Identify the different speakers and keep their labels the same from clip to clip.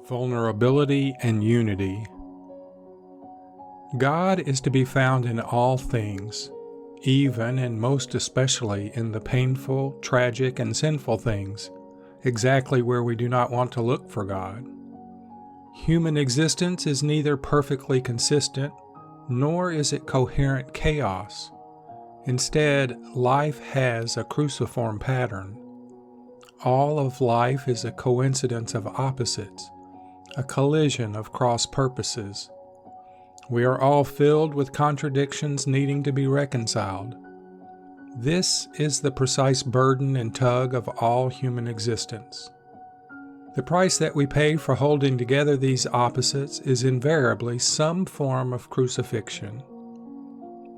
Speaker 1: Vulnerability and unity. God is to be found in all things, even and most especially in the painful, tragic, and sinful things, exactly where we do not want to look for God. Human existence is neither perfectly consistent, nor is it coherent chaos. Instead, life has a cruciform pattern. All of life is a coincidence of opposites, a collision of cross purposes. We are all filled with contradictions needing to be reconciled. This is the precise burden and tug of all human existence. The price that we pay for holding together these opposites is invariably some form of crucifixion.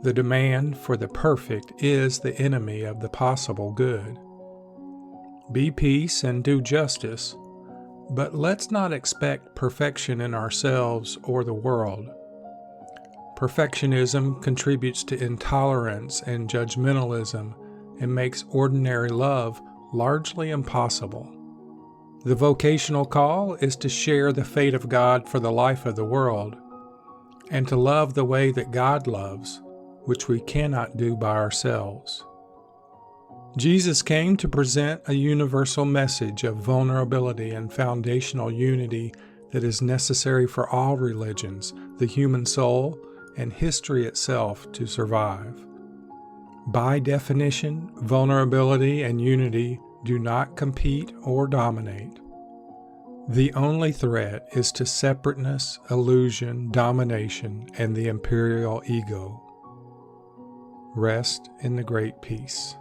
Speaker 1: The demand for the perfect is the enemy of the possible good. Be peace and do justice, but let's not expect perfection in ourselves or the world. Perfectionism contributes to intolerance and judgmentalism and makes ordinary love largely impossible. The vocational call is to share the fate of God for the life of the world, and to love the way that God loves, which we cannot do by ourselves. Jesus came to present a universal message of vulnerability and foundational unity that is necessary for all religions, the human soul, and history itself to survive. By definition, vulnerability and unity do not compete or dominate. The only threat is to separateness, illusion, domination, and the imperial ego. Rest in the great peace.